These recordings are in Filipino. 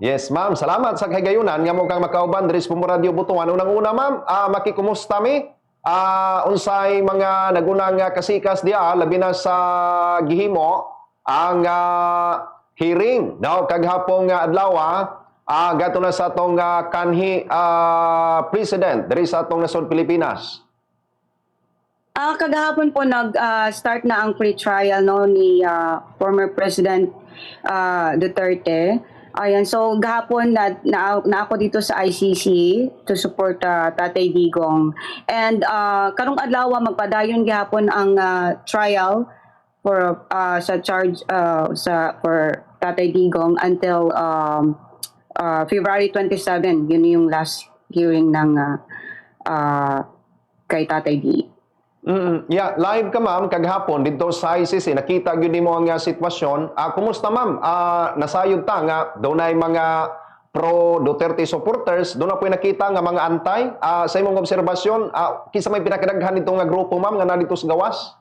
Yes, ma'am. Salamat sa kagayunan nga mo kang makauban diri sa Radio Butuan. Unang-una, ma'am, makikumusta mi? Unsay mga nagunang kasikas diya labi na sa gihimo ang hearing daw kaghapon nga adlaw gato na sa atong kanhi president diri sa atong nasod Pilipinas. Kagahapon po nag-start na ang pre-trial ni former President Duterte. Ayan, so gahapon na ako dito sa ICC to support Tatay Digong. And karong adlaw magpadayon gihapon ang trial for sa charge for Tatay Digong until February 27. Yun yung last hearing ng kay Tatay Digong. Yeah, live ka ma'am kaghapon dito sa ICC. Nakita gyud nimo ang sitwasyon. Kumusta ma'am? Nasayod ta nga dunay mga pro Duterte supporters, doon na po nakita nga mga antay. Sa imong obserbasyon, kinsa may pinakadaghan nitong nga grupo ma'am nga nadito sa gawas?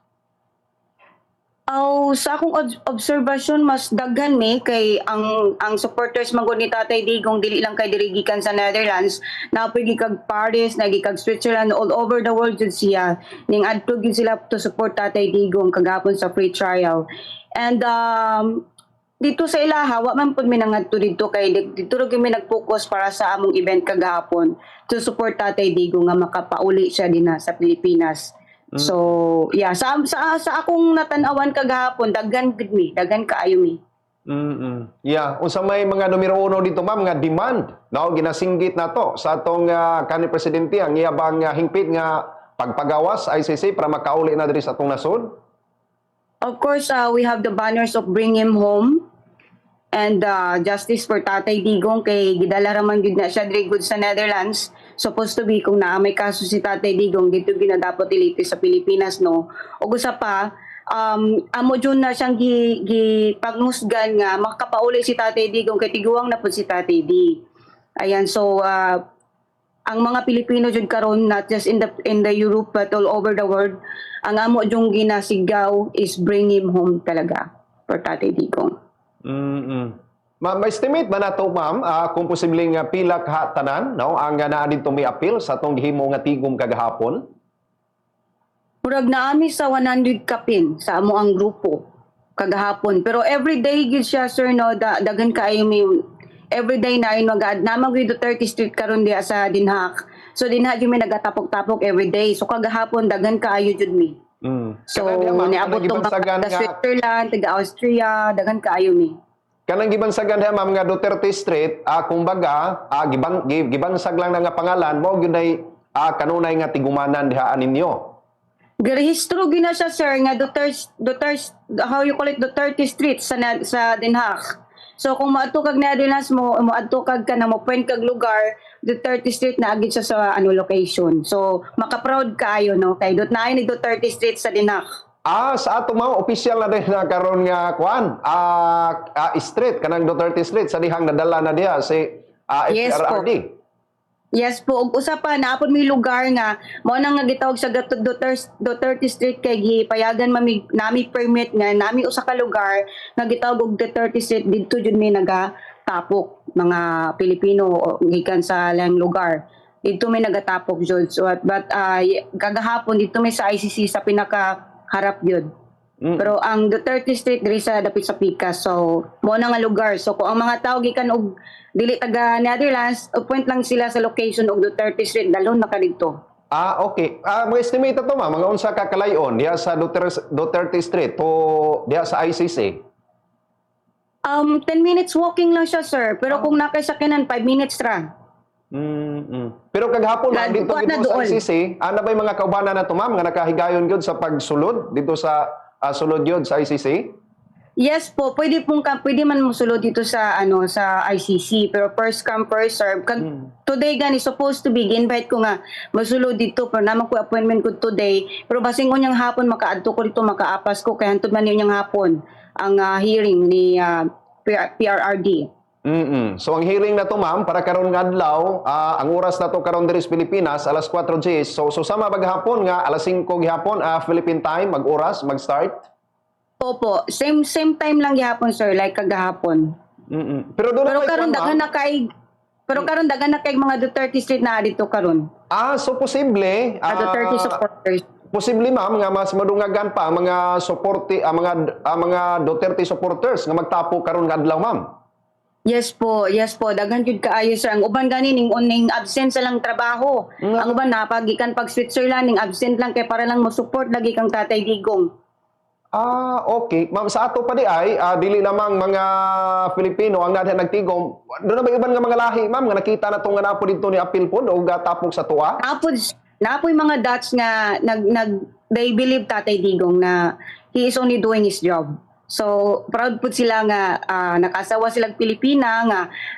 Sa akong obserbasyon, mas daghan kay ang supporters magod ni Tatay Digong dili lang kay diri gikan sa Netherlands, napigi kag Paris, nagi kag Switzerland, all over the world jud siya. Ning adto gyud sila to support Tatay Digong kagapon sa free trial. And dito sa ilaha, wa man pud mi nangadto dito kay dito ra gyud mi nag-focus para sa among event kagahapon to support Tatay Digong nga makapauli siya dinha sa Pilipinas. So, yeah, sa akong natanawan kagahapon, daghan gud mi, daghan kaayo mi. Yeah, unsa may mga numero uno dito ma'am nga demand, no, ginasinggit nato sa atong kanhi presidente ang iyabang hingpit nga pagpagawas ICC para makauli na diri sa atong nasod. Of course, we have the banners of Bring Him Home and Justice for Tatay Digong kay gidala ra man gyud na siya diri gud sa Netherlands. Supposed to be kung naa may kaso si Tatay Digong dito ginadapat iliti sa Pilipinas, no. Ug usa pa, amo jud na siyang pagmusgan nga makapauli si Tatay Digong kay tiguang na pud si Tatay D. Ayan, so ang mga Pilipino jud karon, not just in the Europe but all over the world, ang amo jung ginasigaw is Bring Him Home talaga for Tatay Digong. Ma'am, may estimate ba nato ma'am kung posibleng pila ka tanan, no, ang naa dito may appeal sa atong gihimo nga tigom kagahapon? Murag naami sa 100 kapin sa amo ang grupo kagahapon. Pero everyday gid siya, sir, no, daghan kaayo mi everyday na ino namang gid 30 Street karon diha sa Dinhak. So dinha jud mi nagatapok-tapok everyday. So kagahapon daghan kaayo jud mi. So niabot tong taga Switzerland, taga Austria, daghan kaayo mi. Kanang gibansagan diha ma'am nga Duterte Street, kumbaga, gibansag lang na nga pangalan mo gyud ay kanunay nga tigumanan diha ninyo. Girehistro gina siya, sir, nga Duterte, how you call it, Duterte Street sa Den Haag. So kung maadto kag Netherlands mo adto kag kanang mo point kag lugar, Duterte Street na agit siya sa location. So maka-proud kaayo, no, kay naay ni Duterte Street sa Den Haag. Sa ato mga official na din na karon nga kuan, street kanang Duterte Street sa dihang nadala na diha si FPRRD. Yes po. Ug usa pa naapod mi lugar nga mao nang nga gitawag sa Duterte Street kay gipayagan nami permit nga nami usa ka lugar nga gitawag og Duterte Street didto jud mi nagatapok mga Pilipino gikan sa lang lugar. Dito may nagatapok jud. So but kagahapon dito may sa ICC sa pinaka harap yun. Pero ang Duterte Street diri sa dapit sa Pikas. So mo na nga lugar. So kung ang mga tao gikan og dili taga Netherlands, point lang sila sa location og Duterte Street, dalon na kadto. Okay. Mga estimate to ma'am, mga unsa ka kalayon diha sa Duterte Street o diha sa ICC? 10 minutes walking lang siya, sir. Pero kung nakasakyanan 5 minutes ra. Pero kaghapon ma'am dito sa ICC, ana ba'y mga kaubanan na to ma'am nga nakahigayon gyud sa pagsulod dito sa sulod gyud sa ICC? Yes po, pwede man musulod dito sa sa ICC, pero first come first serve. Today gani supposed to be invite ko nga musulod dito pero naman ko appointment ko today, pero basing unyang hapon makaadto ko dito makaapas ko kay hantud man unyang hapon ang hearing ni PRRD. So ang hearing na to ma'am para karon nga adlaw, ang oras na to karon diri sa Pilipinas alas 4 GS. So sama maghapon nga alas 5 gihapon Philippine time mag-oras mag-start. Opo, same time lang gihapon, sir, like kagahapon. Pero doon Pero na may karon kwan, daghan ma'am. na kay mga Duterte Street na dito karon. So posible, Duterte supporters. posible ma'am nga mas madungagan pa ang mga mga Duterte supporters nga magtapo karon nga adlaw, ma'am. Yes po, daghan jud kaayo sir. Ang uban gani ning uning absent sa lang trabaho. Ang uban napagikan pag Switzerland ning absent lang kay para lang mo support lagi kang Tatay Digong. Okay. Ma'am, sa ato pa di ay, dili lamang mga Filipino ang natin nagtigom. Doon na ba iban nga mga lahi, ma'am, nga nakita na itong nga napo dito ni Apil po o tapok sa tuwa? Napoy mga Dutch nga they believe Tatay Digong na he is only doing his job. So proud po sila nga nakasawa silang Pilipina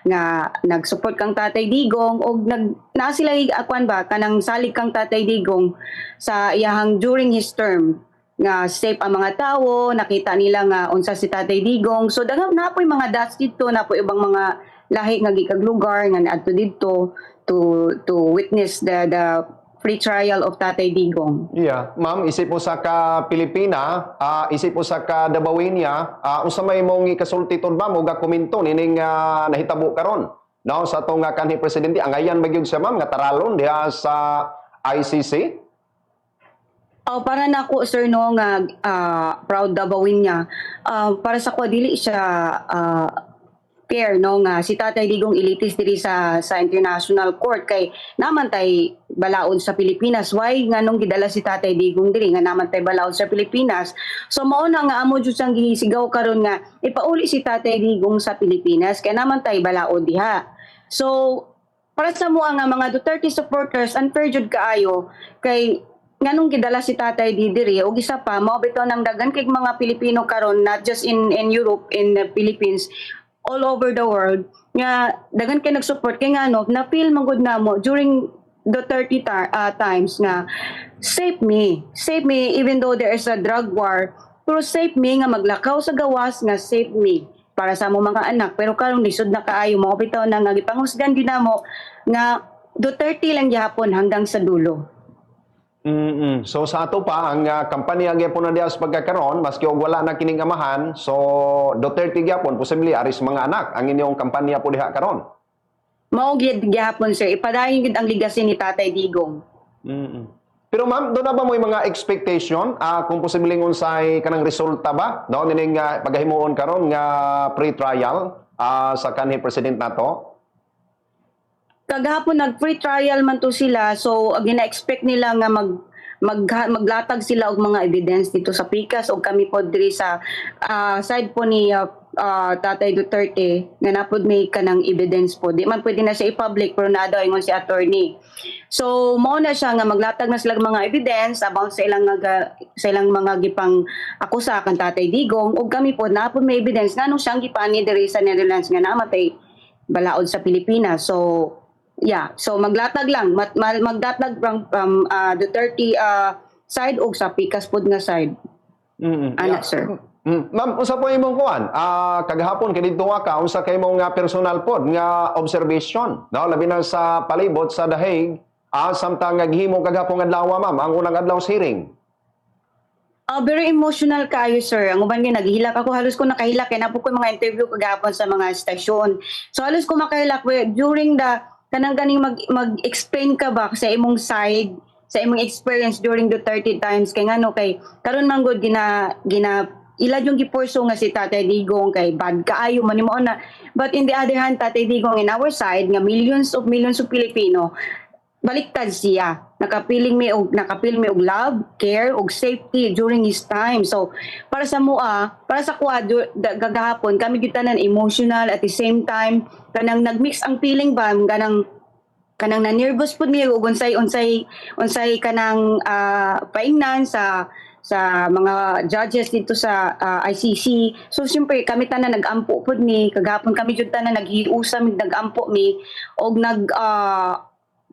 nga nagsupport kang Tatay Digong o naa sila akwan ba kanang salig kang Tatay Digong sa iyahang during his term nga safe ang mga tao, nakita nila nga unsa si Tatay Digong. So daghang napoy mga Dutch dito, napoy ibang mga lahi nga gikag lugar nga naadto dito to witness the free trial of Tatay Digong. Yeah. Ma'am, isip po sa ka Pilipina, isip po sa ka Dabawinya, unsa may mong ikasultiton ba mo ga komento nining nahitabo karon? No, sa atong kanhi presidente, angayan magyud siya ma'am nga taralon diha sa ICC? Para na ako sir no nga proud Dabawin niya. Para sa ko dili siya fair no nga si Tatay Digong ilitis diri sa international court kay naman tay balaod sa Pilipinas. Why nga nung gidala si Tatay Digong diri nga naman tay balaod sa Pilipinas. So mao na nga amo jud sang gisigaw karon nga ipauli si Tatay Digong sa Pilipinas kay naman tay balaod diha. So para sa mga mga Duterte supporters unfair jud kaayo kay nganong gidala si Tatay diri og isa pa mao bitaw nang dagan kay mga Pilipino karon not just in Europe, in the Philippines, all over the world nga dagan kay nagsupport kay ngano na feel magud namo during the 30 times nga save me even though there is a drug war, pero save me nga maglakaw sa gawas nga save me para sa mo mga anak. Pero karong lisod na kaayo mao bitaw na nga gipanghusgan din namo nga Duterte lang gyapon hanggang sa dulo. So sa ato pa ang kampanya gyapon na diha sa pagkakaron maski og wala na kining amahan, so Duterte gyapon posible aris mga anak ang inyong kampanya po diha karon. Mao gyud gyapon sir, ipadayon gyud ang legacy ni Tatay Digong. Pero ma'am, doon na ba mo mga expectation kung posibleng unsay kanang resulta ba no nining paghimuon karon nga pre-trial sa kanhi president nato? Kagahapon nag-free trial man to sila, so gina-expect nila nga maglatag sila og mga evidence dito sa PICAS o kami po diri sa side po ni Tatay Duterte nga napod may kanang evidence po. Di man pwede na siya i-public pero naa daw ingon si attorney. So mao na siya nga maglatag na sila mga evidence about sa ilang mga gipang akusa kan Tatay Digong og kami po napod may evidence nganong siyang gipani diri sa Netherlands nga namatay balaod sa Pilipinas. So yeah, so maglatag lang maglatag from Duterte side o sa PICAS pod nga side. Ana sir. Ma'am, unsa po imong kuan? Kagahapon kay didto ka unsa kay imong personal pod nga observation, no? Labi na sa palibot sa The Hague, samtang naghimo kagahapon adlaw ma'am ang unang adlaw sa hearing. Very emotional kayo sir. Ang uban nga naghilak ako, halos ko nakahilak kay napo ko mga interview kagahapon sa mga stasyon. So halos ko makahilak during the kanang ganing mag-explain ka ba sa imong side, sa imong experience during the 30 times kay ngano kay karon man gud gina ila yung gipurso nga si Tatay Digong kay bad kaayo man mo na, but in the other hand Tatay Digong in our side nga millions of Pilipino baliktad siya, nakapil mi og love, care og safety during his time. So para sa kuha gagahapon kami gyud tanan emotional at the same time kanang nagmix ang feeling ba kanang na nervous pud mi og unsay kanang paingnan sa mga judges dito sa ICC. So siyempre kami tanan nag-ampo pud mi kagahapon kami jud tanan naghiusam nag-ampo mi og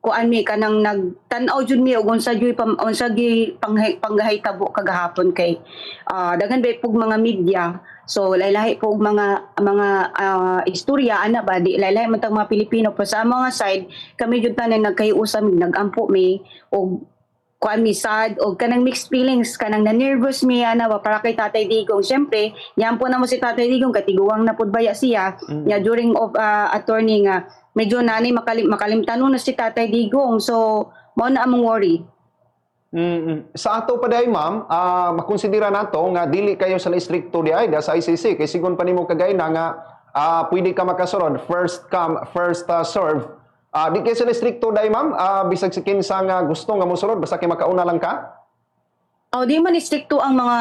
kuan mi kanang nagtan-aw jud mi og unsa gyud panghitabo kagahapon kay daghan ba pug mga media. So lahi-lahi po mga istorya ana ba di lahi-lahi man tang mga Pilipino pa sa mga side kami jud tanan nagkayusam nag-ampo mi og kuan mi sad o kanang mixed feelings kanang na nervous mi ana ba para kay Tatay Digong. Syempre, yan po na mo si Tatay Digong katiguang na pud baya siya. Ya during of attorney nga medyo nani makalimtanon na si Tatay Digong. So mo na among worry. Sa ato pa dahi ma'am, makonsidera nato nga dili kayo sa istrikto di ay sa ICC kay sigon pa nimo kagay na nga pwede ka makasunod first come first serve. Di kayo sa istrikto dahi ma'am, bisag si kinsa nga gusto nga mosunod basta kay makauna lang ka. Oh, di man istrikto ang mga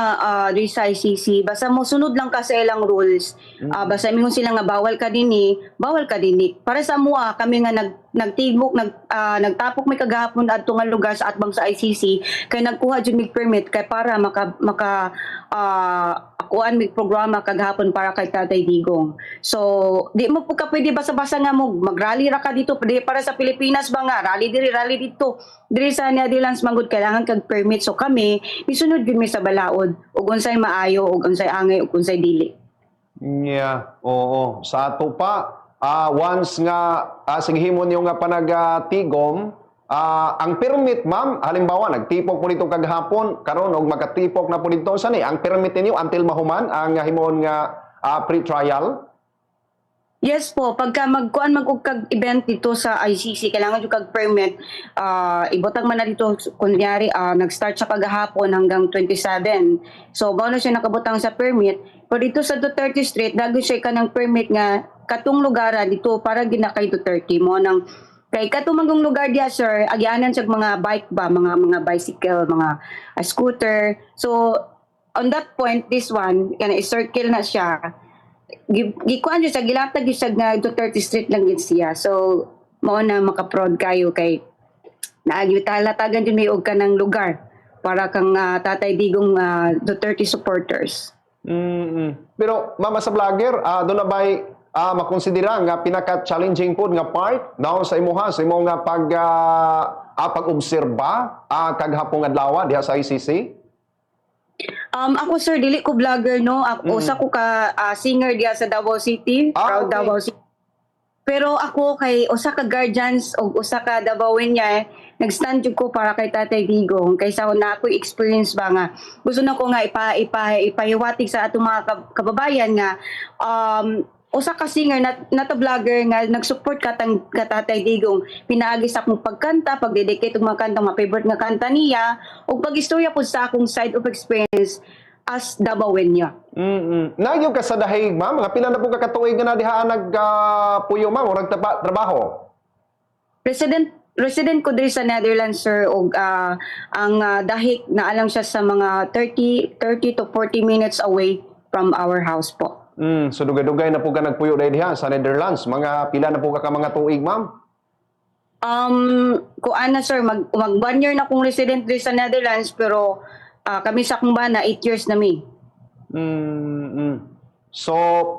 diri sa ICC. Basta mo sunod lang ka sa ilang rules. Basta mingon sila nga bawal ka dinhi, bawal ka dinhi. Para sa mua kami nga nagtibok nagtapok may kagahapon adto nga lugar sa atbang sa ICC kay nagkuha jud mig permit kay para maka akuan mig programa kagahapon para kay Tatay Digong. So, di mo po ka pwede basa-basa nga mo mag-rally ra ka dito pwede para sa Pilipinas ba nga rally dito. Diri sa Netherlands manggod kailangan kag permit. So kami misunod gyud mi sa balaod ug unsay maayo ug unsay angay ug unsay dili. Yeah, oo. Sa ato pa, once nga sighimon yung nga panagatigom, ang permit ma'am, halimbawa nagtipok po dito kagahapon, karon og makatipok na po dito sani, ang permit ninyo until mahuman ang himon nga pre-trial. Yes po, pagka magkuan kag event dito sa ICC, kailangan yung kag permit. Ibutang man na dito, kunyari, nag-start siya kagahapon hanggang 27. So, bago na siya nakabutang sa permit. Pero dito sa Duterte Street, dago siya ka ng permit nga katong lugar dito para ginakay Duterte mo nang kay katumangong lugar diya sir, agyanan siya mga bike ba, mga bicycle, mga scooter. So, on that point, this one, kana i-circle na siya. Gikuan siya, gilatag siya nga Duterte Street lang yun siya. So, mao na makaprod kayo kay naagilatagan din may og ka ng lugar para kang Tatay Digong Duterte supporters. Pero mama sa vlogger, doon na ba'y makonsidera nga pinaka-challenging po nga part daw sa imuha, sa imong nga pag-obserba kaghapong adlaw diha sa ICC? Ako sir, dili ko vlogger no. Ako usa ko ka singer diya sa Davao City, proud okay. Davao City. Pero ako kay usa ka guardians o usa ka Davaoen niya, nag-stand jud ko para kay Tatay Digong kaysa na ako experience ba nga. Gusto na ko nga ipahiwatig sa atong mga kababayan nga usa ka singer na vlogger nga nag-support ka Tatay Digong. Pinaagi sa akong pagkanta, pag-dedicate og mga kanta, mga favorite nga kanta niya, ug pag-istorya po sa akong side of experience as Davaoen niya. Nagyo ka sa dahig ma'am, mga pila na po kakatuig nga na diha nagpuyo ma'am o nagtrabaho? Resident ko diri sa Netherlands sir og ang dahig na alang siya sa mga 30 to 40 minutes away from our house po. So dugay-dugay na po ka nagpuyo dahil diha sa Netherlands. Mga pila na po ka mga tuig, ma'am? Kuan na sir, mag 1 year na akong resident dito sa Netherlands pero kami sa akong bana 8 years na mi. So,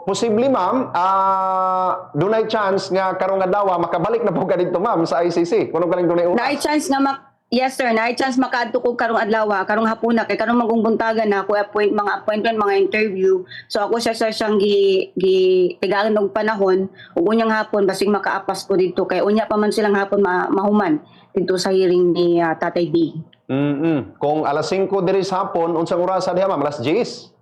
posible ma'am, dunay chance nga karong adlaw makabalik na po ka dito ma'am sa ICC. Kuno galing dunay una? Naay chance nga yes sir, naay chance makaadto ko karong adlaw, karong hapuna kay karong magungbuntagan na ako mga appointment, mga interview. So ako sa siyang tigalan og panahon ug unyang hapon basig makaapas ko dito kay unya pa man silang hapon mahuman dito sa hearing ni Tatay D. Kung alas 5 diri sa hapon, unsang oras diha ma'am? Alas 10?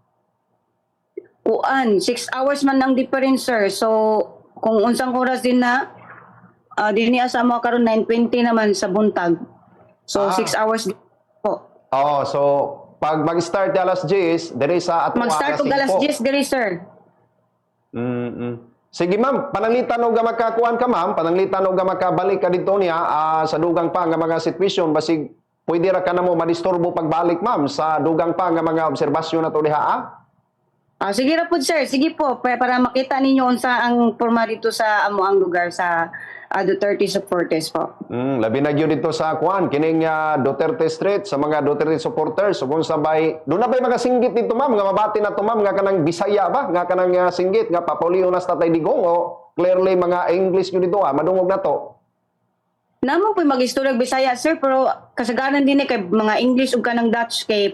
Kuan, 6 hours man ang difference sir. So kung unsang oras din na dinhi sa mo karon 9:20 naman sa buntag. So, 6 hours po. So, pag mag-start alas 10, diri sa atong mag-start og alas 10 diri, sir. Sige, ma'am. Pananglitan og makakuan ka, ma'am. Pananglitan og makabalik ka dito niya sa dugang pa nga mga sitwasyon. Basig, pwede ra ka na mo madisturbo pagbalik, ma'am, sa dugang pa nga mga obserbasyon na to diha, Sige ra po, sir. Sige po. Para makita ninyo unsa ang porma dito sa amoang lugar sa Duterte supporters po. Labi na gyud dito sa kuan kining Duterte Street sa mga Duterte supporters. So kung sabay, doon na ba'y mga singgit dito ma'am nga mabati na to ma'am nga kanang Bisaya ba nga kanang singgit nga papauliho na sa Tatay Digong o clearly mga English gyud dito madungog na to. Namo po mag-istorya Bisaya sir pero kasagaran din kay mga English ug kanang Dutch kay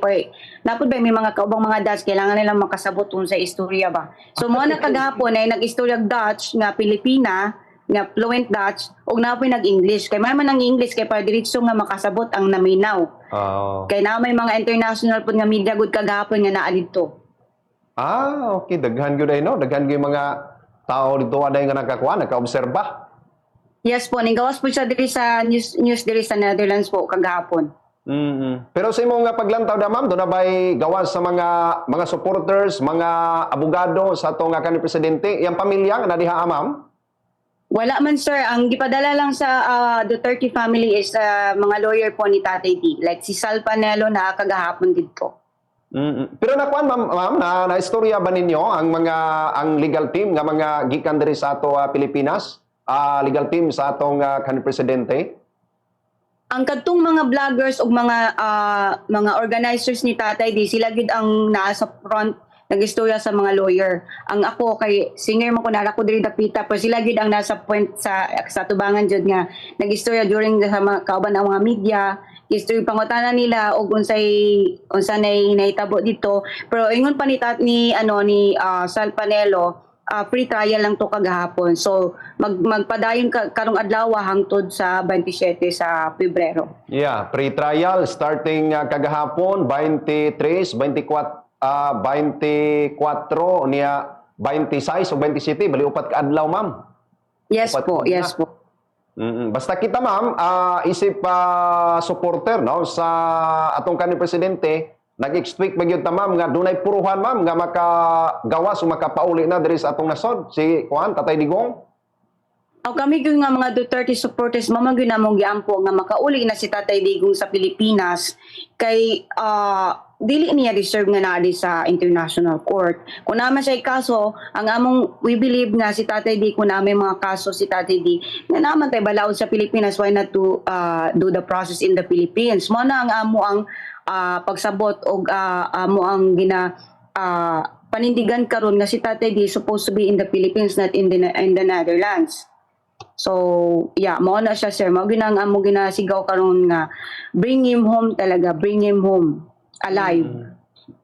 napod ba may mga kaubang mga Dutch kailangan nila makasabot sa istorya ba. So mo na kagahapon ay nag-istorya Dutch nga Pilipina nga fluent Dutch ug napoy nag-English. Kay man ang English kay para diretso nga makasabot ang naminaw. Oh. Kay na may mga international pud nga media gud kagahapon nga naa dito. Okay. Daghan gyud ay no. Daghan gyud mga tao dito aday nga nakakuha, nakaobserba. Yes po, gawas po siya diri sa news diri sa Netherlands po kagahapon. Pero sa imong nga paglantaw na ma'am, doon na ba'y gawas sa mga supporters, mga abogado sa ato nga kanhi presidente, iyang pamilya nga nadiha ma'am? Wala man sir, ang gipadala lang sa Duterte family is mga lawyer po ni Tatay D. Like si Sal Panelo na kagahapon dito. Pero nakuan ma'am na istorya ba ninyo ang legal team nga mga gikan diri sa ato Pilipinas? Legal team sa atong kanhi presidente? Ang kadtong mga vloggers o mga organizers ni Tatay D, sila gid ang naa sa front nagistorya sa mga lawyer. Ang ako kay senior man ko nara ko diri dapita pero sila gid ang nasa point sa tubangan jud nga nagistorya during sa mga kauban ang mga media, history pangutana nila og unsa nay nahitabo dito. Pero ingon pa ni Sal Panelo, free trial lang to kagahapon. So magpadayon karong adlaw hangtod sa 27 sa Pebrero. Yeah, pre-trial starting kagahapon 23, 24 niya 26 o 27 bali upat ka adlaw ma'am. Yes Upat po, na. yes po. Basta kita ma'am, isip supporter no sa atong kanhi presidente, nag-expect ba gyud ta ma'am nga dunay puruhan ma'am nga makagawas o makapauli na diri sa atong nasod si kuan Tatay Digong? O kami gyud nga mga Duterte supporters mamang namong giampo nga makauli na si Tatay Digong sa Pilipinas kay dili niya deserve nga naadi sa international court. Kung naman siya kaso, ang among we believe nga si Tatay D kung naman mga kaso si Tatay D nga naman tay balaod sa Pilipinas, why not to do the process in the Philippines? Mo na ang amo ang pagsabot og amo ang panindigan karon nga si Tatay D supposed to be in the Philippines, not in the Netherlands. So, yeah, mao na siya sir. Mao ginang amo ginasigaw karon nga bring him home talaga, bring him home alive.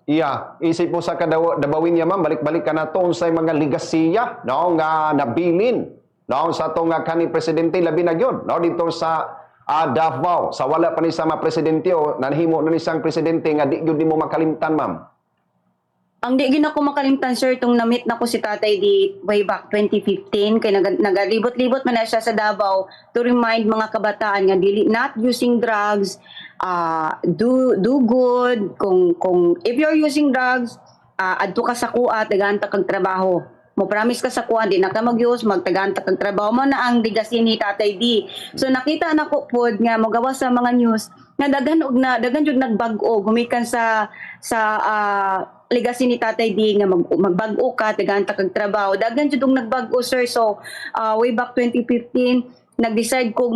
Iya, isip mo sa kadawin niya ma'am, balik-balik ka na to sa mga ligasiya no nga nabilin no sa atong kanhi presidente labi na gyud no dito sa Davao sa wala pa ni sa mga presidente o nanhimo na ni sang presidente nga di gyud nimo makalimtan ma'am. Ang di gina ko makalimtan sir tong na-meet na ko si Tatay D way back 2015 kay nagalibot-libot man na siya sa Davao to remind mga kabataan nga dili not using drugs, do good kung if you're using drugs, adto ka sa kuha tagaan ta kag trabaho. Mo promise ka sa kuha di na ka mag-use magtagaan ta kag trabaho mo na ang legacy ni Tatay D. So nakita na ko pod nga mogawas sa mga news nga daghan jud nagbag-o gumikan sa legacy ni Tatay D nga magbag-o ka tagaan ta kag trabaho. Daghan jud nagbag-o sir. So way back 2015 nag-decide kong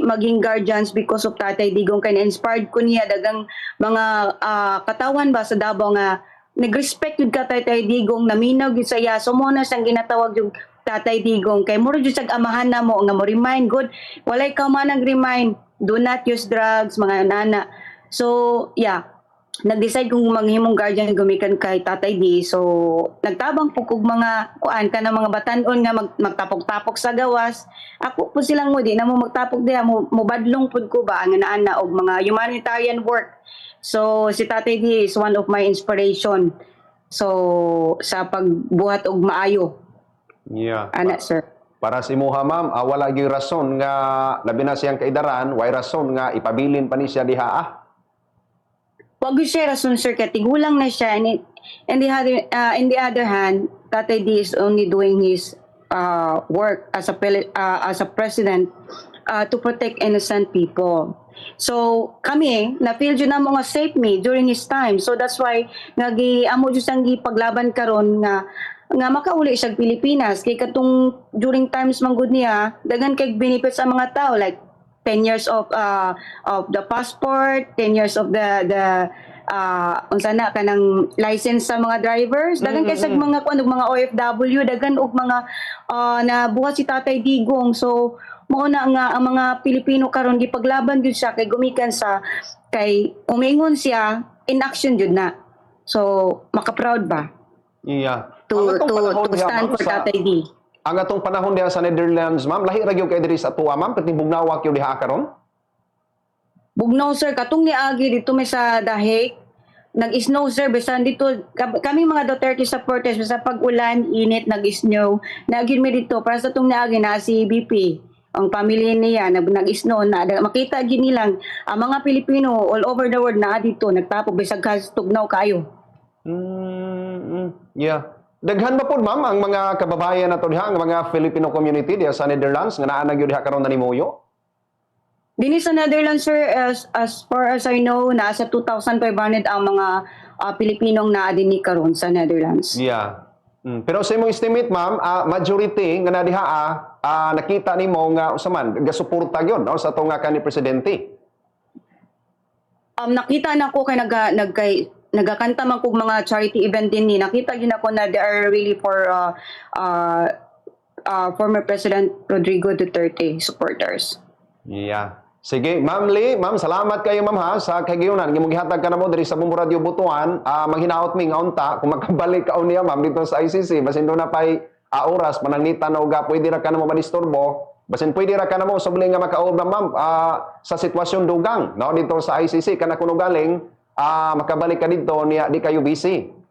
maging guardians because of Tatay Digong kay na-inspired ko niya dagang mga katawan ba sa Davao nga nag-respect yun ka Tatay Digong, naminaw yun sa iya. So mo na siyang ginatawag yung Tatay Digong kay muro jud sag amahan na mo nga mo remind good walay ka man nag-remind do not use drugs mga nana. So yeah, nag-decide kung manghimong guardian gumikan kay Tatay D. So nagtabang po kog mga kuan ka ng mga batanon nga magtapok-tapok sa gawas. Ako po silang mo di na mo magtapok diha mo badlong pud ko ba ang naana og mga humanitarian work. So si Tatay D is one of my inspiration. So sa pagbuhat og maayo. Yeah. Ana sir. Para si Muha ma'am, wala gyud rason nga labi na siyang kaidaran, way rason nga ipabilin pa ni siya diha Wag siya rason sir kay tigulang na siya and in the other hand Tatay D is only doing his work as a president to protect innocent people. So kami na feel jud namo nga safe me during his time. So that's why amo jud sang gipaglaban karon nga makauli siya sa Pilipinas kay katong during times man gud niya daghan kay benefits sa mga tao like 10 years of the passport, 10 years of the unsa na kanang license sa mga drivers, daghan kay sa mga mga OFW, daghan og mga nabuhat si Tatay Digong. So mao na nga ang mga Pilipino karon gipaglaban gyud siya kay gumikan sa kay umingon siya in action jud na. So maka-proud ba? Iya. To stand for Tatay D. ang atong panahon diha sa Netherlands, ma'am, lahi ra gyud kay diri sa atuwa, ma'am, pati bugnawa gyud diha karon. Bugnaw sir, katong niagi dito may sa Dahig, nag-snow sir, bisan dito, kami mga Duterte supporters, sa pag-ulan, init, nag-snow, nagyun mi dito, para sa itong niagi na si BP, ang pamilya niya, nag-snow na, makita gini lang, ang mga Pilipino all over the world na dito, nagtapog, bisag tugnaw kayo. Yeah. Daghan ba po, ma'am, ang mga kababayan nato diha, ang mga Filipino community diha sa Netherlands nga naa na gyud diha karon nanimuyo? Dini sa Netherlands sir, as far as I know, nasa 2,500 ang mga Pilipinong naa dinhi karon sa Netherlands. Yeah. Pero sa imong estimate, ma'am, majority nga na diha nakita nimo nga usaman gasuporta gyud no sa atong kanhi presidente. Nakita na ko kay nagakanta man kog mga charity event din ni. Nakita gyud ako na they are really for former President Rodrigo Duterte supporters. Yeah. Sige, Ma'am Lee, ma'am, salamat kayo ma'am ha sa kagayunan. Gimong gihatag ka na mo diri sa Bumbu Radio Butuan. Manghinaot mi nga unta kung makabalik ka niya ma'am dito sa ICC. Basin do na pay oras mananglitan na uga pwede ra ka na mo madisturbo. Basin pwede ra ka na mo subli nga makaob na ma'am sa sitwasyon dugang no dito sa ICC kana kuno galing makabalik ka dito niya di kayo busy.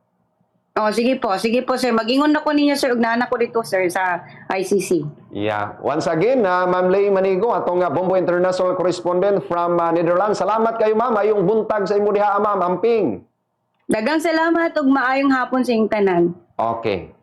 Oh, sige po sir. Mag-ingon ako ninyo sir ug naanak ko dito sir sa ICC. Yeah. Once again, Ma'am Lei Manigo, atong Bumbu International Correspondent from Netherlands. Salamat kayo, ma'am. Ayong buntag sa imo diha, ma'am. Amping. Daghang salamat ug maayong hapon sa inyong tanan. Okay.